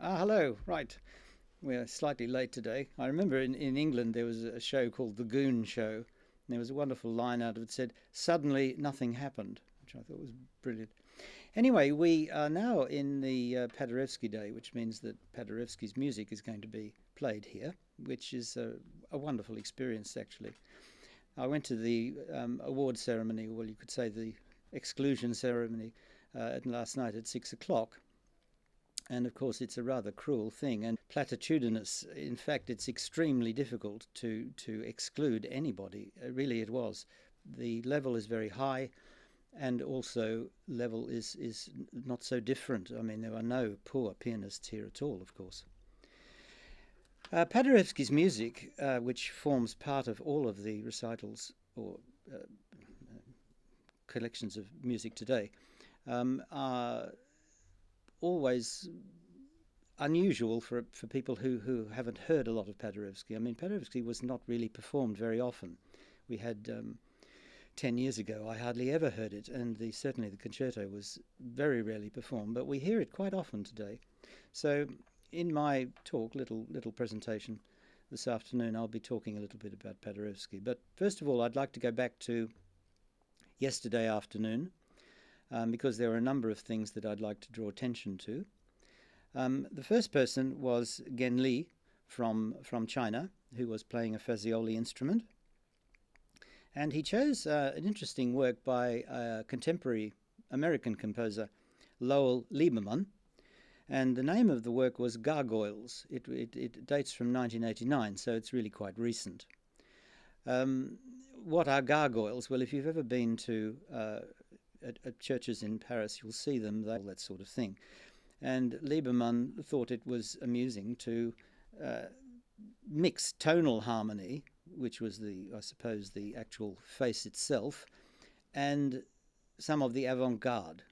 Hello. Right. We're slightly late today. I remember in England there was a show called The Goon Show. And there was a wonderful line out of it said, "Suddenly nothing happened," which I thought was brilliant. Anyway, we are now in the Paderewski Day, which means that Paderewski's music is going to be played here, which is a wonderful experience, actually. I went to the award ceremony, well, you could say the exclusion ceremony, last night at 6 o'clock. And of course, it's a rather cruel thing and platitudinous. In fact, it's extremely difficult to exclude anybody. Really, it was. The level is very high, and also level is not so different. I mean, there are no poor pianists here at all, of course. Paderewski's music, which forms part of all of the recitals or collections of music today, are always unusual for people who haven't heard a lot of Paderewski. I mean, Paderewski was not really performed very often. We had 10 years ago, I hardly ever heard it, and certainly the concerto was very rarely performed, but we hear it quite often today. So in my talk, little presentation this afternoon, I'll be talking a little bit about Paderewski. But first of all, I'd like to go back to yesterday afternoon, because there were a number of things that I'd like to draw attention to. The first person was Gen Li from China, who was playing a Fazioli instrument. And he chose an interesting work by a contemporary American composer, Lowell Lieberman. And the name of the work was Gargoyles. It dates from 1989, so it's really quite recent. What are gargoyles? Well, if you've ever been to at churches in Paris, you'll see them, that sort of thing. And Lieberman thought it was amusing to mix tonal harmony, which was I suppose, the actual face itself, and some of the avant-garde.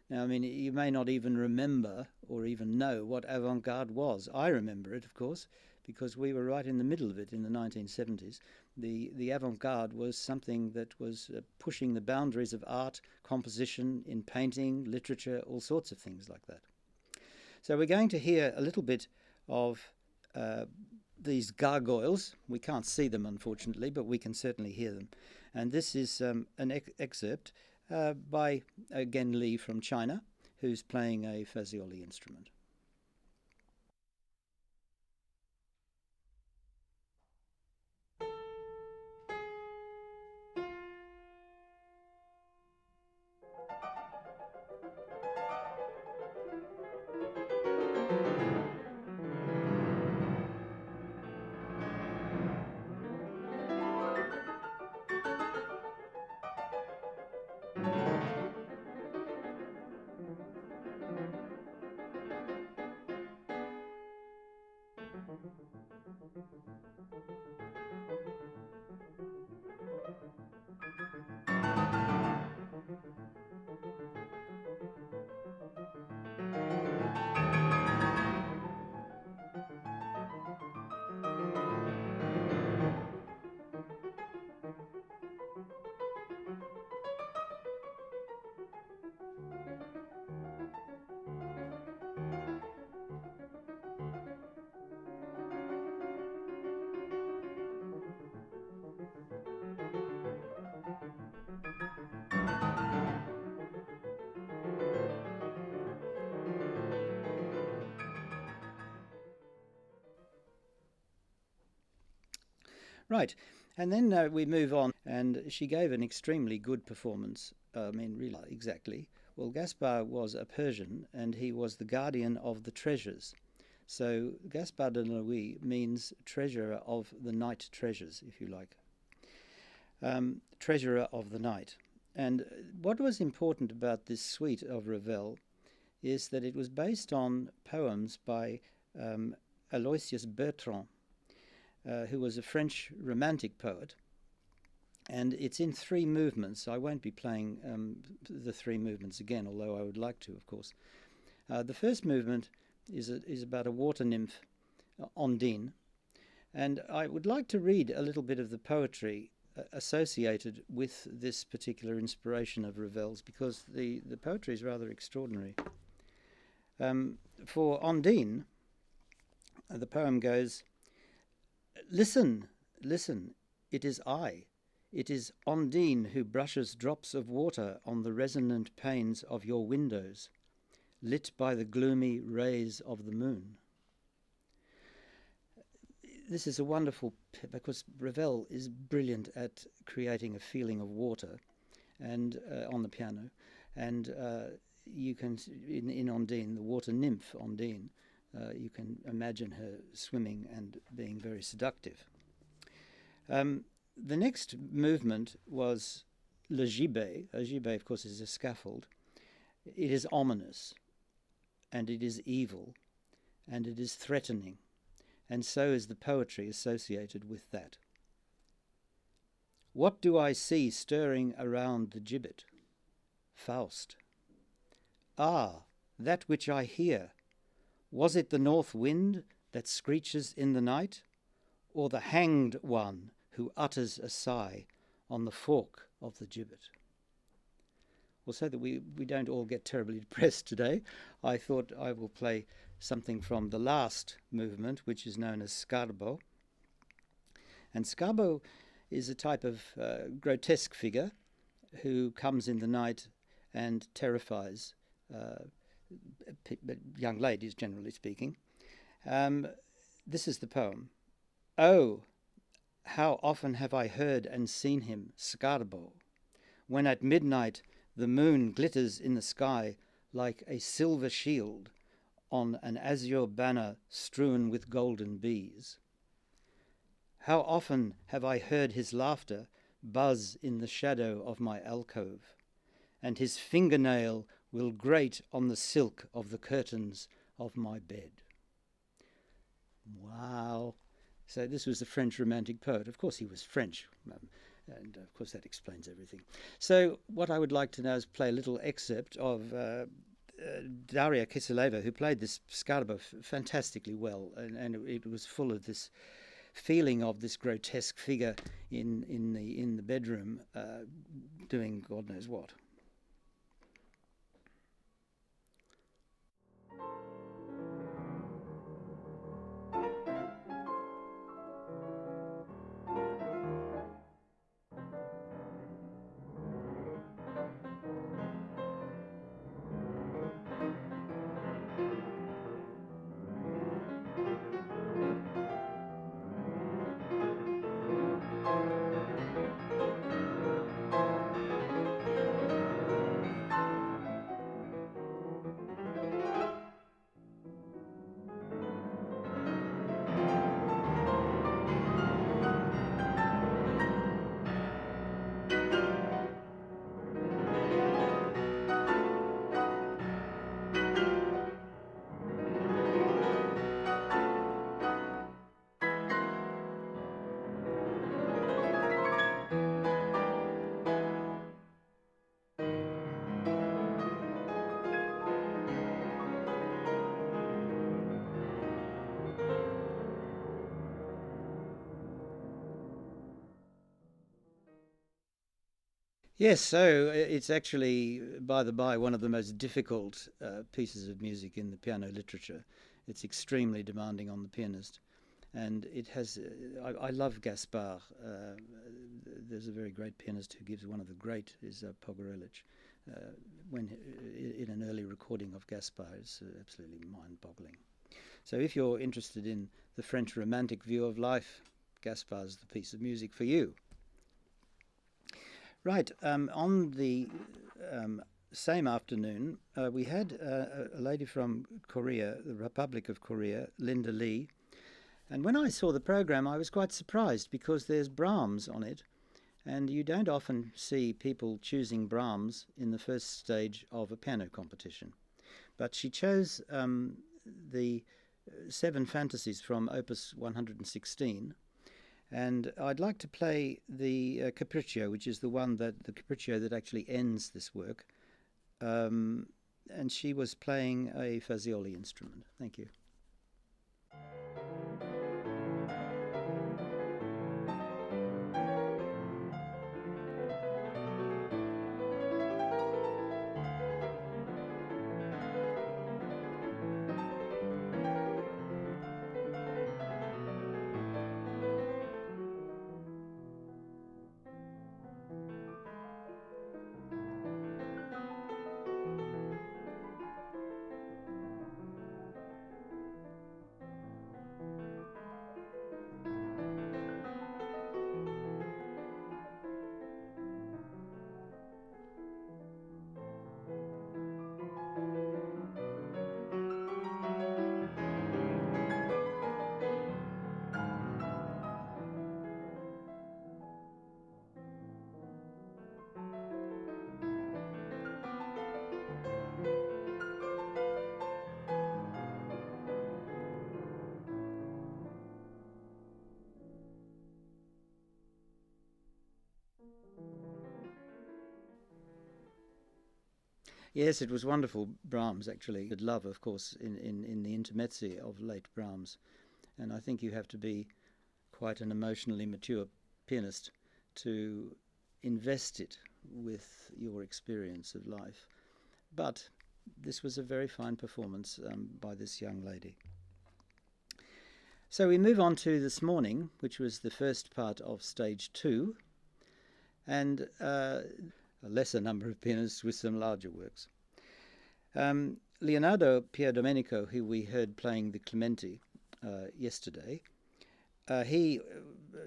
Now, I mean, you may not even remember or even know what avant-garde was. I remember it, of course, because we were right in the middle of it in the 1970s. The avant-garde was something that was pushing the boundaries of art, composition, in painting, literature, all sorts of things like that. So we're going to hear a little bit of these gargoyles. We can't see them, unfortunately, but we can certainly hear them. And this is an excerpt by Gen Li from China, who's playing a Fazioli instrument. Right, and then we move on, and she gave an extremely good performance. I mean, really, exactly. Well, Gaspard was a Persian, and he was the guardian of the treasures. So Gaspard de Louis means treasurer of the night treasures, if you like. Treasurer of the night. And what was important about this suite of Ravel is that it was based on poems by Aloysius Bertrand, who was a French romantic poet. And it's in three movements. I won't be playing the three movements again, although I would like to, of course. The first movement is about a water nymph, Ondine. And I would like to read a little bit of the poetry associated with this particular inspiration of Ravel's, because the poetry is rather extraordinary. For Ondine, the poem goes, "Listen, listen, it is I. It is Ondine who brushes drops of water on the resonant panes of your windows, lit by the gloomy rays of the moon." This is a wonderful, because Ravel is brilliant at creating a feeling of water, and on the piano, and you can in Ondine, the water nymph Ondine, you can imagine her swimming and being very seductive. The next movement was le gibet. A gibet, of course, is a scaffold. It is ominous, and it is evil, and it is threatening, and so is the poetry associated with that. What do I see stirring around the gibbet? Faust. Ah, that which I hear, was it the north wind that screeches in the night, or the hanged one who utters a sigh on the fork of the gibbet? Well, so that we don't all get terribly depressed today, I thought I will play something from the last movement, which is known as scarbo. And scarbo is a type of grotesque figure who comes in the night and terrifies young ladies, generally speaking. This is the poem. Oh, how often have I heard and seen him, scarbo, when at midnight the moon glitters in the sky like a silver shield on an azure banner strewn with golden bees. How often have I heard his laughter buzz in the shadow of my alcove, and his fingernail will grate on the silk of the curtains of my bed. Wow. So this was the French Romantic poet. Of course, he was French, and of course that explains everything. So what I would like to now is play a little excerpt of Daria Kiseleva, who played this scarbo fantastically well, and it was full of this feeling of this grotesque figure in the bedroom doing God knows what. Yes, so it's actually, by the by, one of the most difficult pieces of music in the piano literature. It's extremely demanding on the pianist. And it has, I love Gaspard. There's a very great pianist who gives one of the great, is Paderewski. When in an early recording of Gaspard, it's absolutely mind-boggling. So if you're interested in the French Romantic view of life, Gaspard's the piece of music for you. Right, on the same afternoon, we had a lady from Korea, the Republic of Korea, Linda Lee. And when I saw the program, I was quite surprised because there's Brahms on it. And you don't often see people choosing Brahms in the first stage of a piano competition. But she chose the Seven Fantasies from Opus 116. And I'd like to play the Capriccio, which is the Capriccio that actually ends this work. And she was playing a Fazioli instrument. Thank you. Yes, it was wonderful. Brahms, actually. I'd love, of course, in the intermezzi of late Brahms. And I think you have to be quite an emotionally mature pianist to invest it with your experience of life. But this was a very fine performance by this young lady. So we move on to this morning, which was the first part of stage 2, and a lesser number of pianists with some larger works. Leonardo Pierdomenico, who we heard playing the Clementi yesterday, he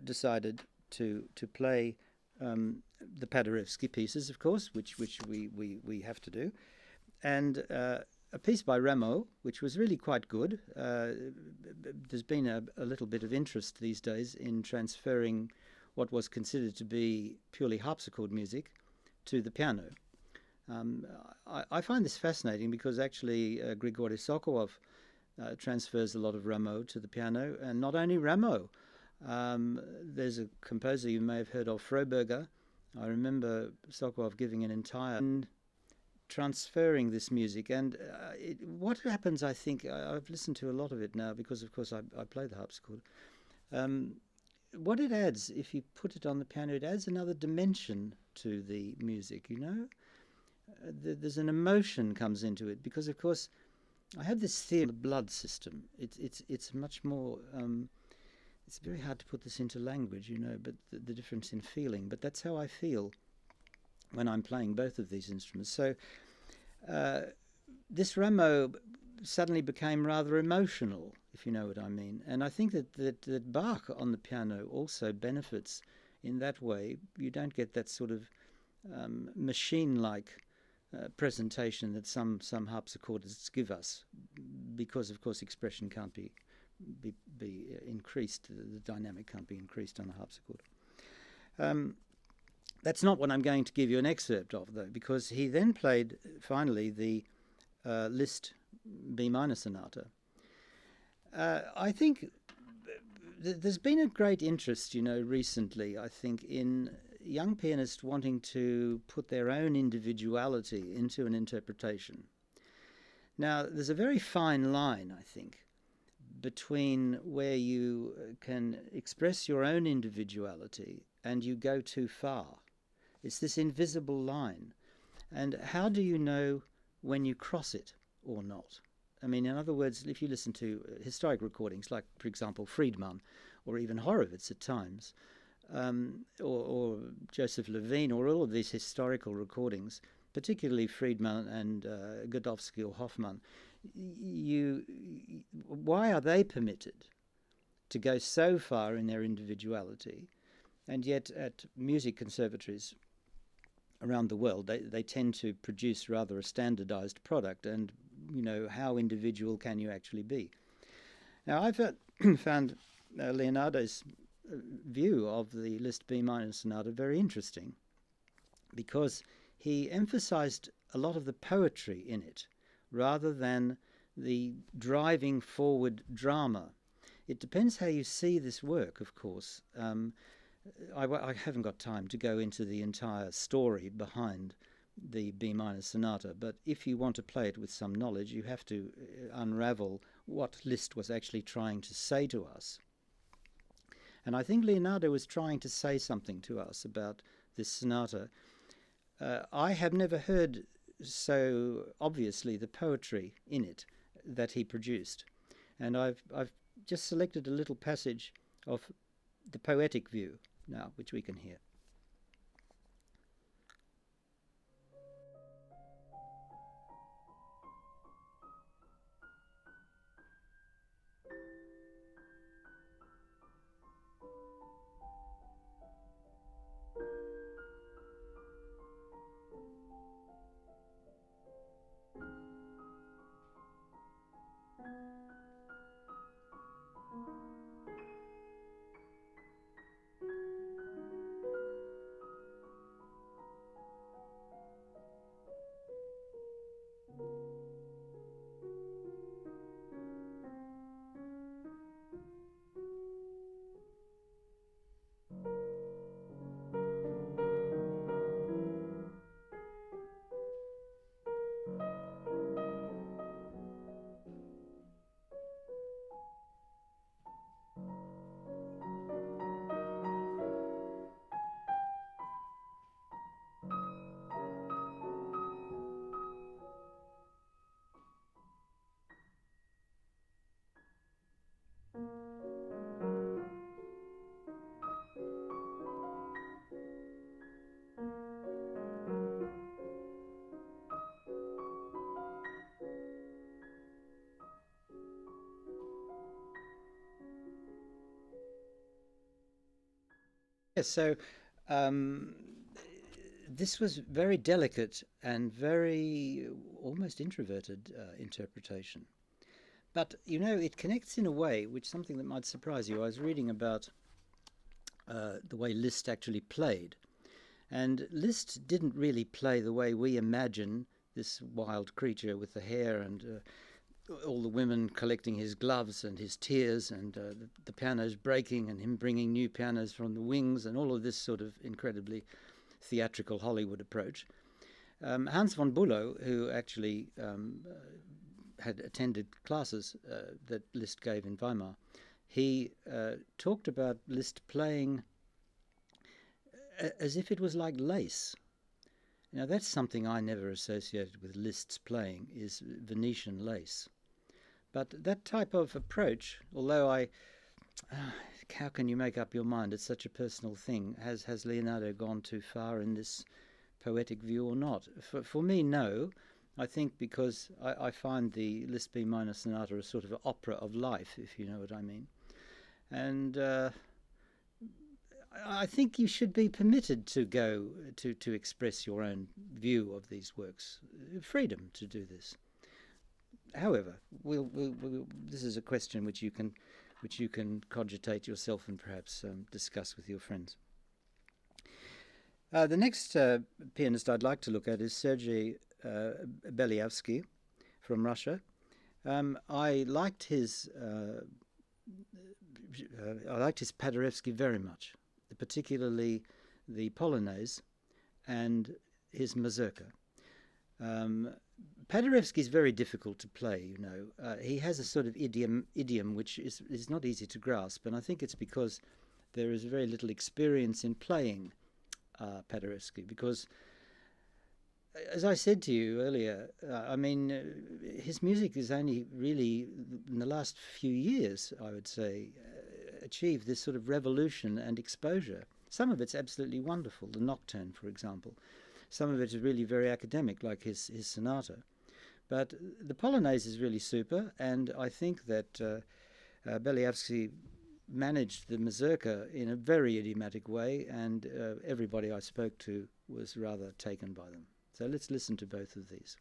decided to play the Paderewski pieces, of course, which we have to do, and a piece by Rameau, which was really quite good. There's been a little bit of interest these days in transferring what was considered to be purely harpsichord music to the piano. I find this fascinating because actually Grigory Sokolov transfers a lot of Rameau to the piano, and not only Rameau. There's a composer you may have heard of, Froberger. I remember Sokolov giving an entire transferring this music, and what happens, I think, I've listened to a lot of it now because, of course, I play the harpsichord. What it adds, if you put it on the piano, it adds another dimension to the music, you know? There's an emotion comes into it because, of course, I have this theory of the blood system. It's much more... it's very hard to put this into language, you know, but the difference in feeling. But that's how I feel when I'm playing both of these instruments. So this Rameau suddenly became rather emotional, if you know what I mean. And I think that Bach on the piano also benefits in that way. You don't get that sort of machine-like presentation that some harpsichordists give us, because, of course, expression can't be increased. The dynamic can't be increased on a harpsichord. That's not what I'm going to give you an excerpt of, though, because he then played, finally, the Liszt B minor sonata. I think there's been a great interest, you know, recently, I think, in young pianists wanting to put their own individuality into an interpretation. Now, there's a very fine line, I think, between where you can express your own individuality and you go too far. It's this invisible line. And how do you know when you cross it or not? I mean, in other words, if you listen to historic recordings, like, for example, Friedman, or even Horowitz at times, or Joseph Levine, or all of these historical recordings, particularly Friedman and Godowsky or Hoffman, why are they permitted to go so far in their individuality? And yet at music conservatories around the world, they tend to produce rather a standardized product. And, you know, how individual can you actually be? Now, I've found Leonardo's view of the Liszt B minor sonata very interesting, because he emphasized a lot of the poetry in it rather than the driving forward drama. It depends how you see this work, of course. I haven't got time to go into the entire story behind the B minor sonata, but if you want to play it with some knowledge, you have to unravel what Liszt was actually trying to say to us. And I think Leonardo was trying to say something to us about this sonata. I have never heard so obviously the poetry in it that he produced. And I've just selected a little passage of the poetic view now, which we can hear. Yes, so um, this was very delicate and very almost introverted interpretation. But you know, it connects in a way which something that might surprise you. I was reading about the way Liszt actually played, and Liszt didn't really play the way we imagine this wild creature with the hair and all the women collecting his gloves and his tears and the pianos breaking and him bringing new pianos from the wings and all of this sort of incredibly theatrical Hollywood approach. Hans von Bülow, who actually had attended classes that Liszt gave in Weimar, he talked about Liszt playing as if it was like lace. Now that's something I never associated with Liszt's playing, is Venetian lace. But that type of approach, although how can you make up your mind? It's such a personal thing. Has Leonardo gone too far in this poetic view or not? For me, no. I think because I find the Liszt B minor sonata a sort of an opera of life, if you know what I mean. And I think you should be permitted to go to express your own view of these works. Freedom to do this. However, this is a question which you can cogitate yourself and perhaps discuss with your friends. The next pianist I'd like to look at is Sergei Belyavsky from Russia. I liked his Paderewski very much, particularly the Polonaise and his mazurka. Paderewski is very difficult to play, you know. He has a sort of idiom which is not easy to grasp, and I think it's because there is very little experience in playing Paderewski, because, as I said to you earlier, his music is only really, in the last few years, I would say, achieved this sort of revolution and exposure. Some of it's absolutely wonderful, the Nocturne, for example. Some of it is really very academic, like his sonata. But the Polonaise is really super, and I think that Belyavsky managed the mazurka in a very idiomatic way, and everybody I spoke to was rather taken by them. So let's listen to both of these.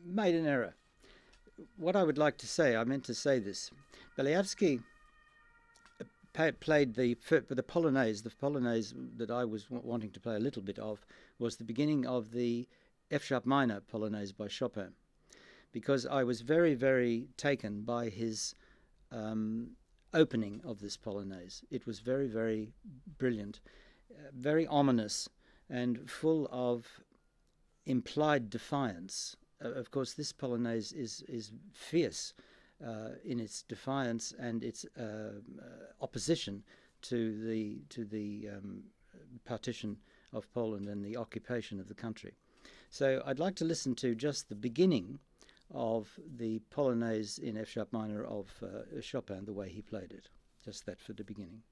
Made an error. What I would like to say, I meant to say this. Belyavsky played the Polonaise. The Polonaise that I was wanting to play a little bit of was the beginning of the F sharp minor Polonaise by Chopin, because I was very, very taken by his opening of this Polonaise. It was very, very brilliant, very ominous, and full of implied defiance. Of course, this Polonaise is fierce in its defiance and its opposition to the partition of Poland and the occupation of the country. So I'd like to listen to just the beginning of the Polonaise in F sharp minor of Chopin, the way he played it. Just that for the beginning.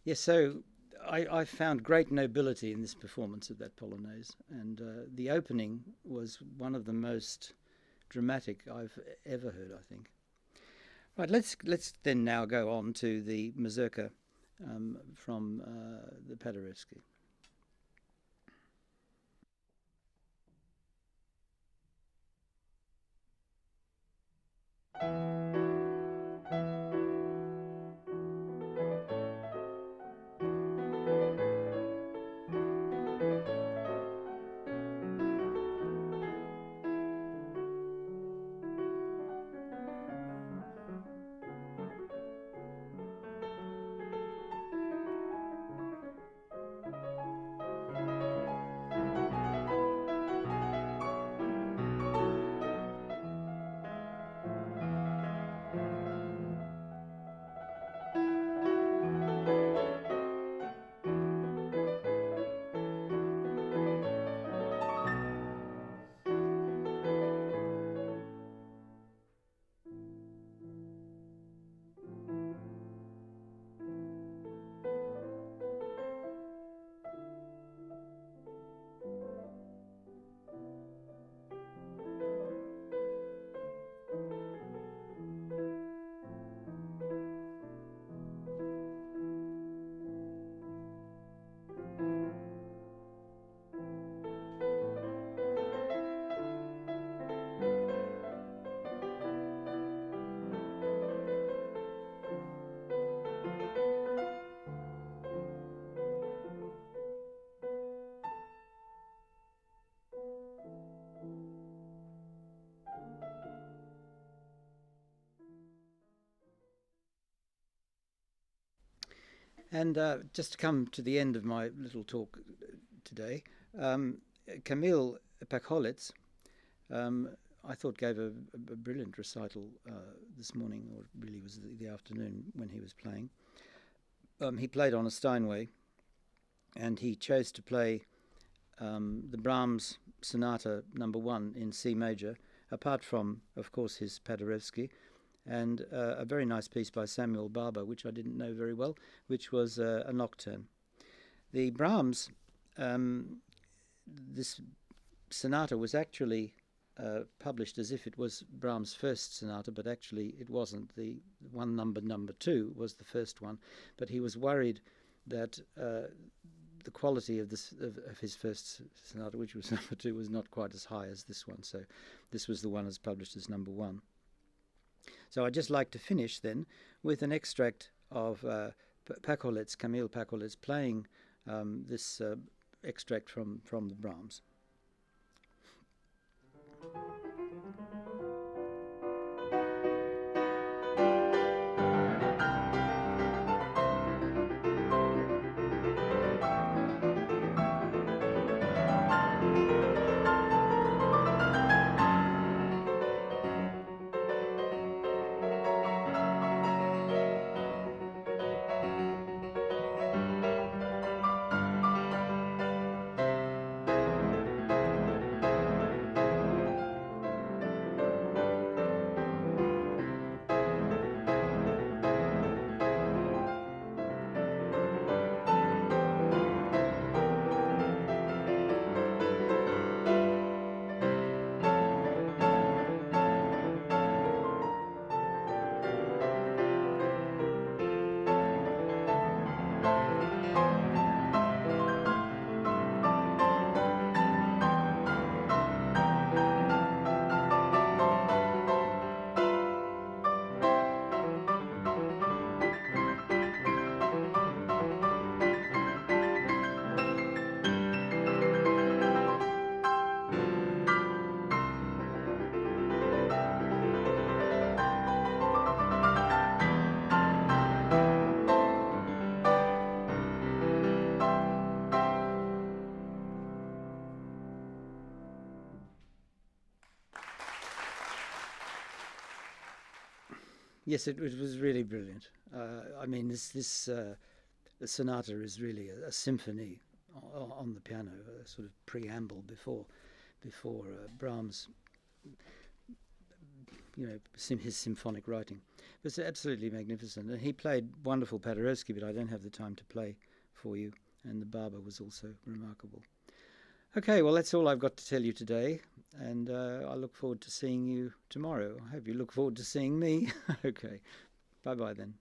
Yes, so I found great nobility in this performance of that Polonaise, and the opening was one of the most dramatic I've ever heard, I think. Right, let's then now go on to the mazurka from the Paderewski. And just to come to the end of my little talk today, Kamil Pakholets, I thought gave a brilliant recital this morning, or really was the afternoon when he was playing. He played on a Steinway, and he chose to play the Brahms Sonata No. 1 in C major, apart from, of course, his Paderewski, and a very nice piece by Samuel Barber, which I didn't know very well, which was a nocturne. The Brahms, this sonata was actually published as if it was Brahms' first sonata, but actually it wasn't. The one number 2 was the first one, but he was worried that the quality of his first sonata, which was number 2, was not quite as high as this one, so this was the one as published as number 1. So I'd just like to finish then with an extract of Pakholets, Kamil Pakholets, playing this extract from the Brahms. Yes, it was really brilliant. I mean, this sonata is really a symphony on the piano, a sort of preamble before Brahms, his symphonic writing. It was absolutely magnificent, and he played wonderful Paderewski, but I don't have the time to play for you, and the barber was also remarkable. Okay, well, that's all I've got to tell you today, and I look forward to seeing you tomorrow. I hope you look forward to seeing me. Okay, bye bye then.